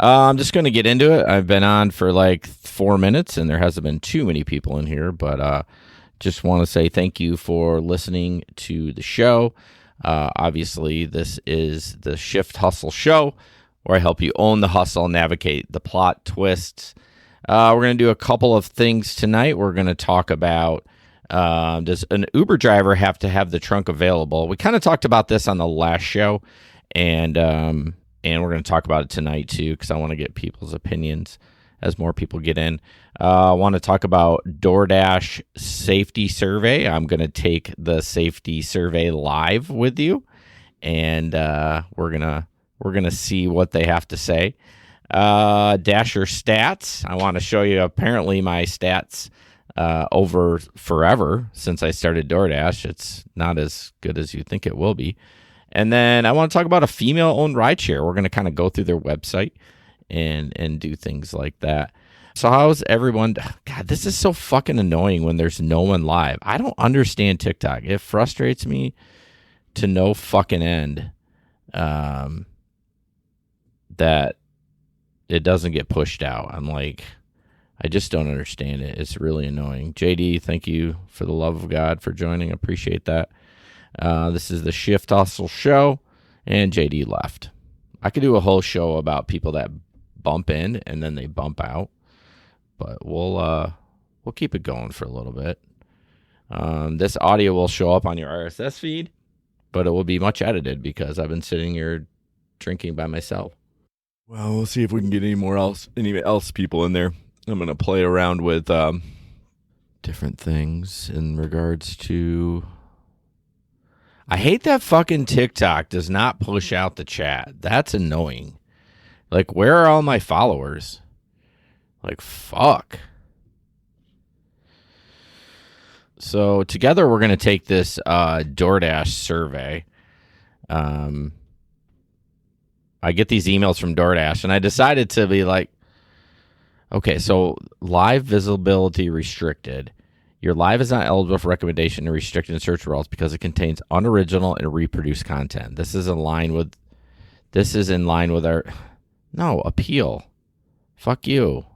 I'm just going to get into it. I've been on for like 4 minutes, and there hasn't been too many people in here, but just want to say thank you for listening to the show. Obviously, this is the Shift Hustle Show, where I help you own the hustle, navigate the plot twists. We're going to do a couple of things tonight. We're going to talk about does an Uber driver have to have the trunk available? We kind of talked about this on the last show, and we're going to talk about it tonight too, because I want to get people's opinions as more people get in. I want to talk about DoorDash safety survey. I'm going to take the safety survey live with you, and we're gonna see what they have to say. Dasher stats. I want to show you apparently my stats over forever since I started DoorDash. It's not as good as you think it will be. And then I want to talk about a female-owned rideshare. We're going to kind of go through their website and do things like that. So how's everyone? God, this is so fucking annoying when there's no one live. I don't understand TikTok. It frustrates me to no fucking end that it doesn't get pushed out. I'm like, I just don't understand it. It's really annoying. JD, thank you for the love of God for joining. Appreciate that. This is the Shift Hustle Show, and JD left. I could do a whole show about people that bump in and then they bump out, but we'll keep it going for a little bit. This audio will show up on your RSS feed, but it will be much edited because I've been sitting here drinking by myself. Well, we'll see if we can get any else people in there. I'm going to play around with different things in regards to... I hate that fucking TikTok does not push out the chat. That's annoying. Like, where are all my followers? Like, fuck. So, together we're going to take this DoorDash survey. I get these emails from DoorDash, and I decided to be like, okay, so live visibility restricted. Your live is not eligible for recommendation and restricted in search results because it contains unoriginal and reproduced content. This is in line with our appeal. Fuck you.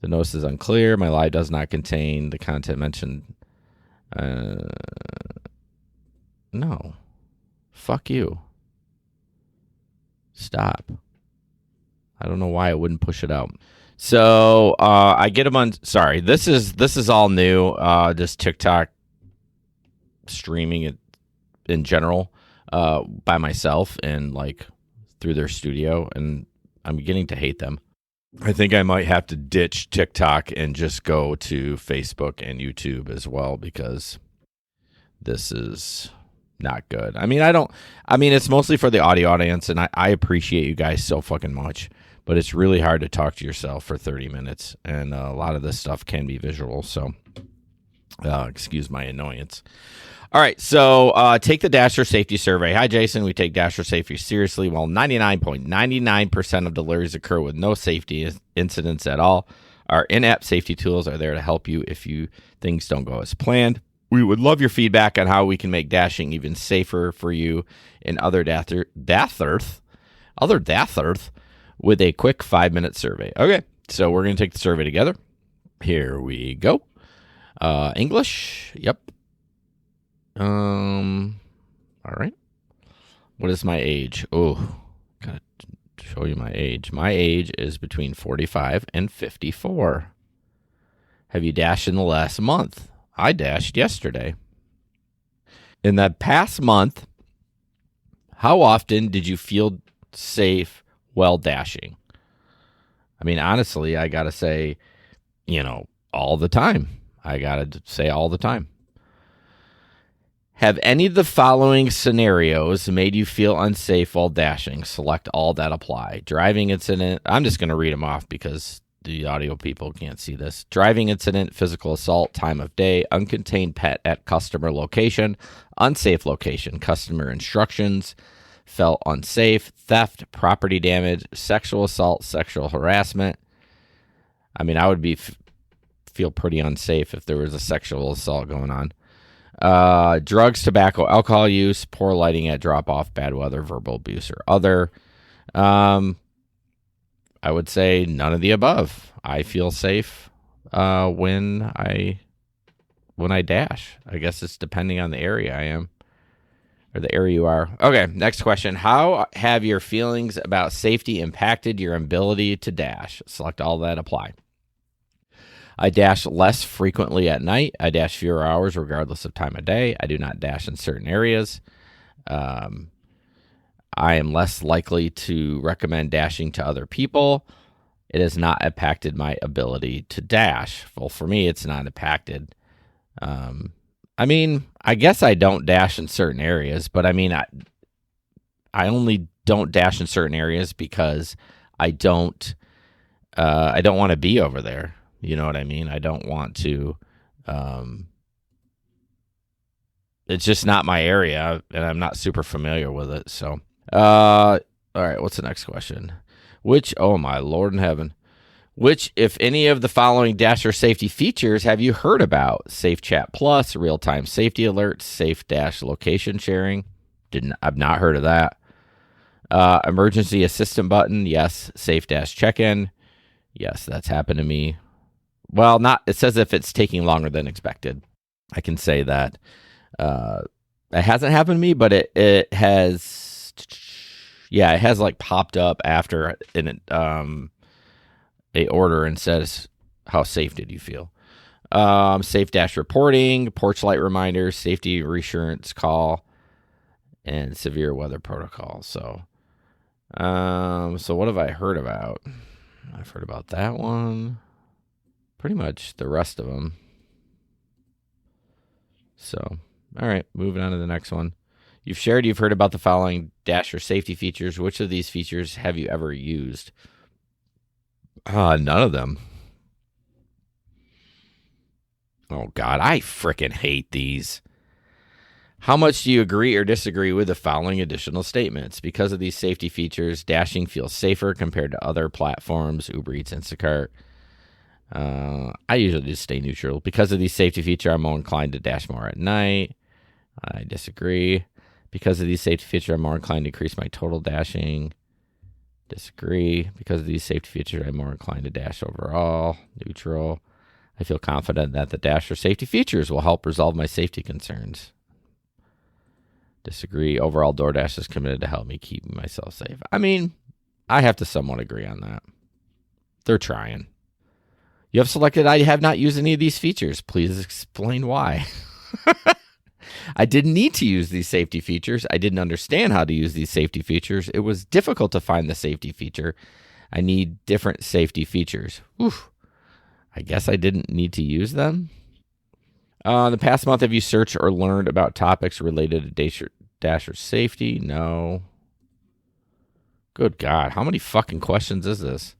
The notice is unclear. My live does not contain the content mentioned. No. Fuck you. Stop. I don't know why it wouldn't push it out. So I get them on. Sorry, this is all new. Just TikTok streaming it in general by myself and like through their studio, and I'm beginning to hate them. I think I might have to ditch TikTok and just go to Facebook and YouTube as well because this is not good. I mean, it's mostly for the audio audience, and I appreciate you guys so fucking much. But it's really hard to talk to yourself for 30 minutes, and a lot of this stuff can be visual, so excuse my annoyance. All right, so take the Dasher safety survey. Hi, Jason. We take Dasher safety seriously. While 99.99% of deliveries occur with no safety incidents at all, our in-app safety tools are there to help you if things don't go as planned. We would love your feedback on how we can make dashing even safer for you and other Dathers with a quick 5-minute survey. Okay, so we're going to take the survey together. Here we go. English. Yep. All right. What is my age? Oh, gotta show you my age. My age is between 45 and 54. Have you dashed in the last month? I dashed yesterday. In that past month, how often did you feel safe while dashing? I mean, honestly, I got to say, all the time. I got to say all the time. Have any of the following scenarios made you feel unsafe while dashing? Select all that apply. Driving incident. I'm just going to read them off because the audio people can't see this. Driving incident, physical assault, time of day, uncontained pet at customer location, unsafe location, customer instructions, felt unsafe, theft, property damage, sexual assault, sexual harassment. I mean, I would feel pretty unsafe if there was a sexual assault going on. Drugs, tobacco, alcohol use, poor lighting at drop-off, bad weather, verbal abuse, or other. I would say none of the above. I feel safe when I dash. I guess it's depending on the area I am or the area you are. Okay, next question. How have your feelings about safety impacted your ability to dash? Select all that apply. I dash less frequently at night. I dash fewer hours regardless of time of day. I do not dash in certain areas. I am less likely to recommend dashing to other people. It has not impacted my ability to dash. Well, for me, it's not impacted. I mean, I guess I don't dash in certain areas, but I mean, I only don't dash in certain areas because I don't want to be over there. You know what I mean? I don't want to. It's just not my area, and I'm not super familiar with it. So, all right. What's the next question? Oh my Lord in heaven. Which, if any of the following Dasher safety features have you heard about? Safe Chat Plus, real-time safety alerts, safe dash location sharing. I've not heard of that. Emergency assistant button, yes. Safe dash check-in, yes, that's happened to me. Well, it says if it's taking longer than expected. I can say that. It hasn't happened to me, but it has. Yeah, it has like popped up after a order and says, how safe did you feel? Safe dash reporting, porch light reminders, safety reassurance call, and severe weather protocol. So what have I heard about? I've heard about that one. Pretty much the rest of them. So, all right, moving on to the next one. You've heard about the following Dasher safety features. Which of these features have you ever used? None of them. Oh, God, I frickin' hate these. How much do you agree or disagree with the following additional statements? Because of these safety features, dashing feels safer compared to other platforms, Uber Eats, Instacart. I usually just stay neutral. Because of these safety features, I'm more inclined to dash more at night. I disagree. Because of these safety features, I'm more inclined to increase my total dashing. Disagree. Because of these safety features, I'm more inclined to dash overall. Neutral. I feel confident that the Dasher safety features will help resolve my safety concerns. Disagree. Overall, DoorDash is committed to help me keep myself safe. I mean, I have to somewhat agree on that. They're trying. You have selected I have not used any of these features. Please explain why. I didn't need to use these safety features. I didn't understand how to use these safety features. It was difficult to find the safety feature. I need different safety features. Oof. I guess I didn't need to use them. In the past month, have you searched or learned about topics related to Dasher safety? No. Good God. How many fucking questions is this?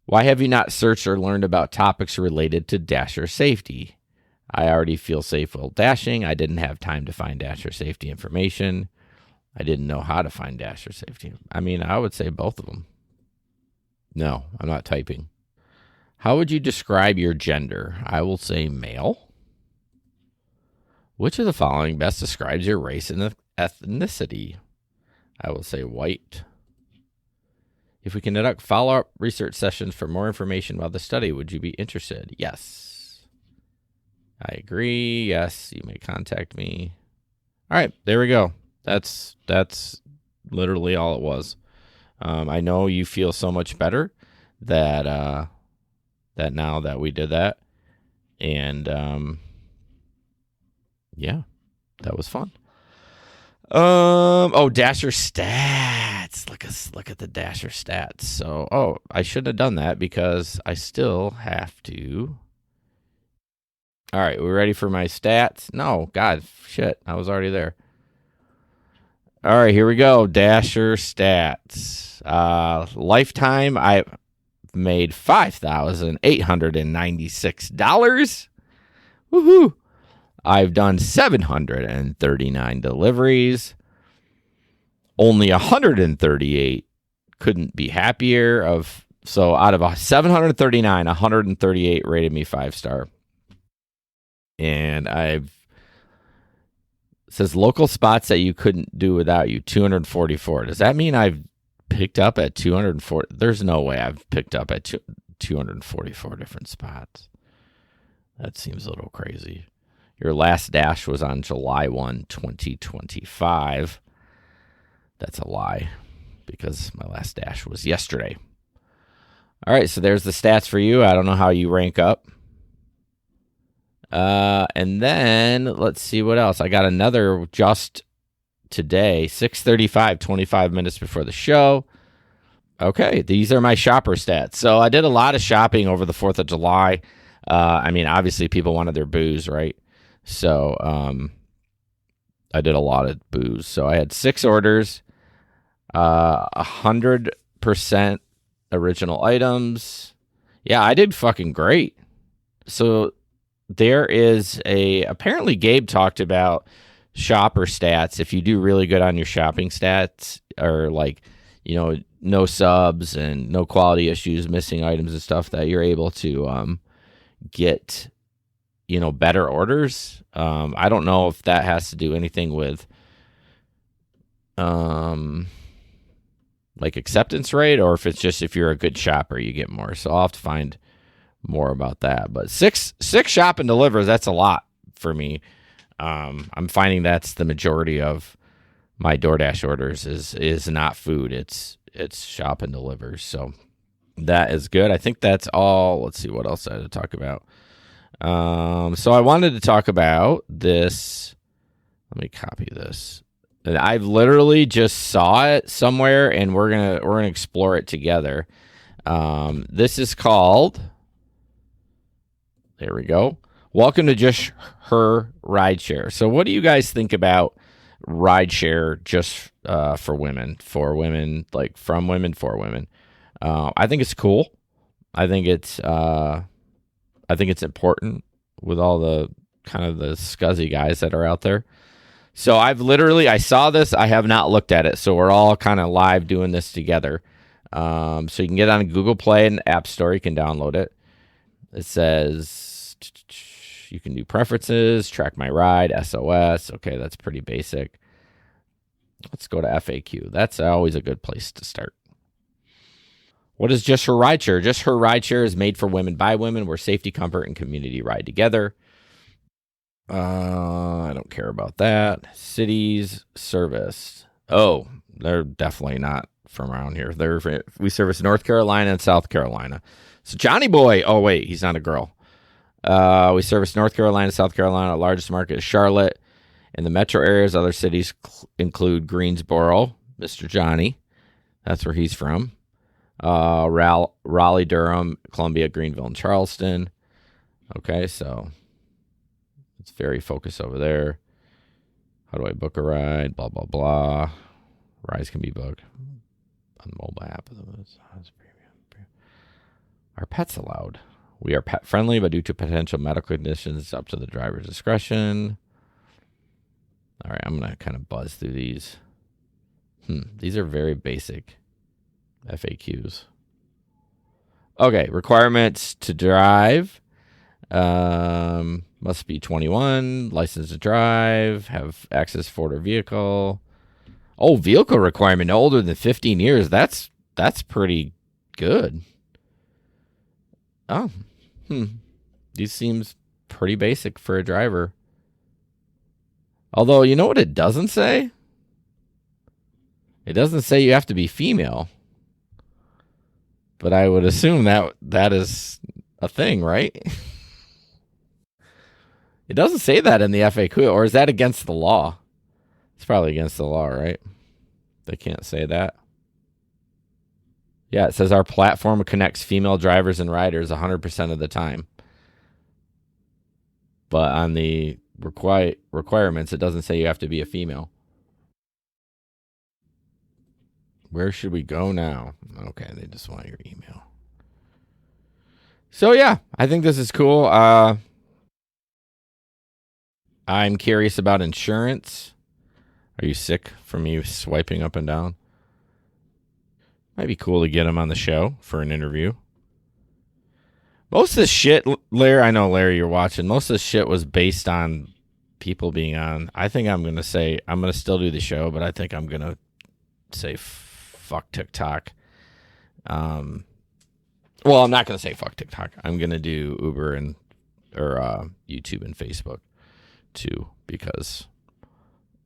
Why have you not searched or learned about topics related to Dasher safety? I already feel safe while dashing. I didn't have time to find Dasher safety information. I didn't know how to find Dasher safety. I mean, I would say both of them. No, I'm not typing. How would you describe your gender? I will say male. Which of the following best describes your race and ethnicity? I will say white. If we conduct follow-up research sessions for more information about the study, would you be interested? Yes. I agree. Yes, you may contact me. All right, there we go. That's literally all it was. I know you feel so much better that now that we did that, and yeah, that was fun. Dasher stats. Look at the Dasher stats. So, I shouldn't have done that because I still have to. All right, we ready for my stats? No, God, shit, I was already there. All right, here we go. Dasher stats. Lifetime, I made $5,896. Woohoo! I've done 739 deliveries. Only 138 couldn't be happier. So out of 739, 138 rated me 5-star. And it says local spots that you couldn't do without you, 244. Does that mean I've picked up at 240. There's no way I've picked up at 244 different spots. That seems a little crazy. Your last dash was on July 1, 2025. That's a lie because my last dash was yesterday. All right, so there's the stats for you. I don't know how you rank up. And then let's see what else. I got another just today, 6:35, 25 minutes before the show. Okay, these are my shopper stats. So I did a lot of shopping over the 4th of July. I mean, obviously people wanted their booze, right? So I did a lot of booze. So I had 6 orders, 100% original items. Yeah, I did fucking great. So there is apparently Gabe talked about shopper stats. If you do really good on your shopping stats, or like, no subs and no quality issues, missing items and stuff, that you're able to get, better orders. I don't know if that has to do anything with like acceptance rate, or if it's just if you're a good shopper, you get more. So I'll have to find more about that. But six shop and delivers, that's a lot for me. I'm finding that's the majority of my DoorDash orders is not food. It's shop and delivers. So that is good. I think that's all. Let's see what else I had to talk about. So I wanted to talk about this. Let me copy this. I've literally just saw it somewhere, and we're gonna explore it together. This is called. There we go. Welcome to Just Her Rideshare. So what do you guys think about rideshare just for women, like from women for women? I think it's cool. I think it's important with all the kind of the scuzzy guys that are out there. So I saw this. I have not looked at it. So we're all kind of live doing this together. So you can get on Google Play and App Store. You can download it. It says you can do preferences, track my ride, SOS. Okay, that's pretty basic. Let's go to FAQ. That's always a good place to start. What is Just Her Rideshare? Just Her Rideshare is made for women by women, where safety, comfort, and community ride together. I don't care about that. Cities service. Oh, they're definitely not from around here. We service North Carolina and South Carolina. So Johnny Boy. Oh wait, he's not a girl. We service North Carolina, South Carolina. Our largest market is Charlotte. In the metro areas, other cities include Greensboro, Mr. Johnny. That's where he's from. Raleigh, Durham, Columbia, Greenville, and Charleston. Okay, so it's very focused over there. How do I book a ride? Blah, blah, blah. Rides can be booked on the mobile app. Are pets allowed? We are pet friendly, but due to potential medical conditions, it's up to the driver's discretion. All right, I'm going to kind of buzz through these. These are very basic FAQs. Okay, requirements to drive. Must be 21, licensed to drive, have access to motor vehicle. Oh, vehicle requirement, no older than 15 years. That's pretty good. Oh, These seems pretty basic for a driver. Although, you know what it doesn't say? It doesn't say you have to be female. But I would assume that is a thing, right? It doesn't say that in the FAQ, or is that against the law? It's probably against the law, right? They can't say that. Yeah, it says our platform connects female drivers and riders 100% of the time. But on the requirements, it doesn't say you have to be a female. Where should we go now? Okay, they just want your email. So yeah, I think this is cool. I'm curious about insurance. Are you sick from you swiping up and down? Might be cool to get him on the show for an interview. Most of this shit, Larry, I know, Larry, you're watching. Most of this shit was based on people being on. I think I'm going to still do the show, but I think I'm going to say fuck TikTok. Well, I'm not going to say fuck TikTok. I'm going to do Uber or YouTube and Facebook too, because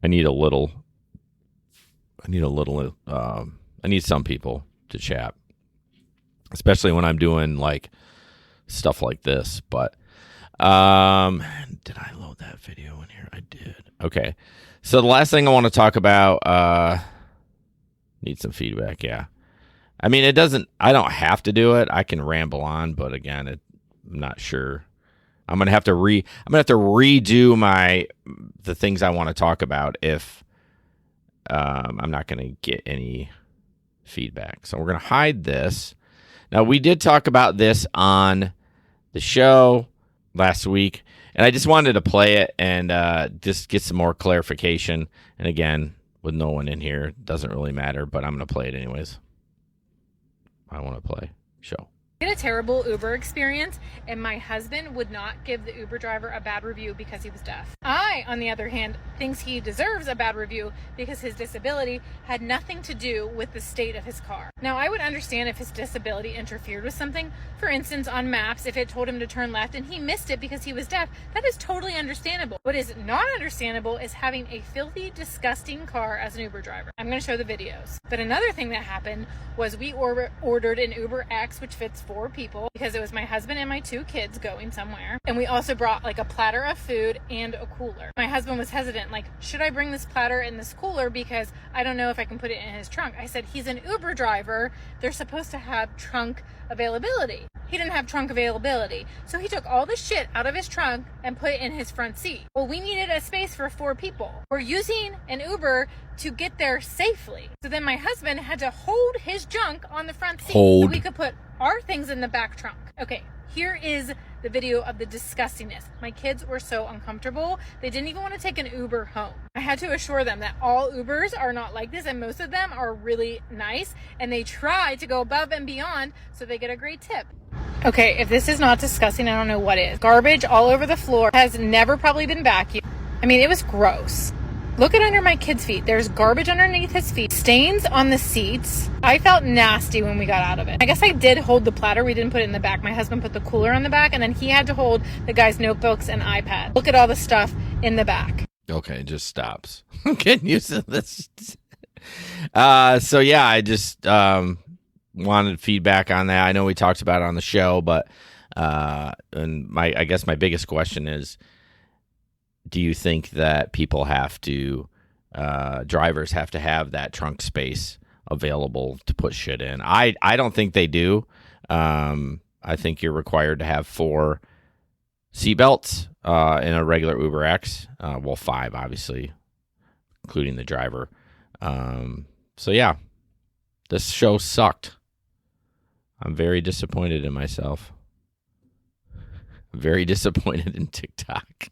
I need some people to chat, especially when I'm doing like stuff like this. But did I load that video in here? I did. Okay. So the last thing I want to talk about, need some feedback. Yeah. I mean, I don't have to do it. I can ramble on, but again, I'm not sure. I'm going to have to redo the things I want to talk about if I'm not going to get any feedback. So we're going to hide this. Now, we did talk about this on the show last week, and I just wanted to play it and just get some more clarification. And again, with no one in here, it doesn't really matter, but I'm going to play it anyways. I want to play show. I had a terrible Uber experience, and my husband would not give the Uber driver a bad review because he was deaf. I, on the other hand, thinks he deserves a bad review because his disability had nothing to do with the state of his car. Now, I would understand if his disability interfered with something. For instance, on maps, if it told him to turn left and he missed it because he was deaf, that is totally understandable. What is not understandable is having a filthy, disgusting car as an Uber driver. I'm going to show the videos. But another thing that happened was we ordered an Uber X, which fits 4 people, because it was my husband and my 2 kids going somewhere. And we also brought like a platter of food and a cooler. My husband was hesitant, like, should I bring this platter and this cooler because I don't know if I can put it in his trunk. I said, he's an Uber driver. They're supposed to have trunk availability. He didn't have trunk availability. So he took all the shit out of his trunk and put it in his front seat. Well, we needed a space for 4 people. We're using an Uber to get there safely. So then my husband had to hold his junk on the front seat so we could put our things in the back trunk. Okay, here is the video of the disgustingness. My kids were so uncomfortable. They didn't even want to take an Uber home. I had to assure them that all Ubers are not like this, and most of them are really nice, and they try to go above and beyond so they get a great tip. Okay, if this is not disgusting, I don't know what is. Garbage all over the floor. Has never probably been vacuumed. I mean, it was gross. Look at under my kid's feet. There's garbage underneath his feet. Stains on the seats. I felt nasty when we got out of it. I guess I did hold the platter. We didn't put it in the back. My husband put the cooler on the back, and then he had to hold the guy's notebooks and iPad. Look at all the stuff in the back. Okay, it just stops. I'm getting used to this. So yeah, I just wanted feedback on that. I know we talked about it on the show, but I guess my biggest question is, do you think that people have to, drivers have to have that trunk space available to put shit in? I don't think they do. I think you're required to have 4 seatbelts in a regular Uber X. Well, 5, obviously, including the driver. So, yeah, this show sucked. I'm very disappointed in myself. Very disappointed in TikTok.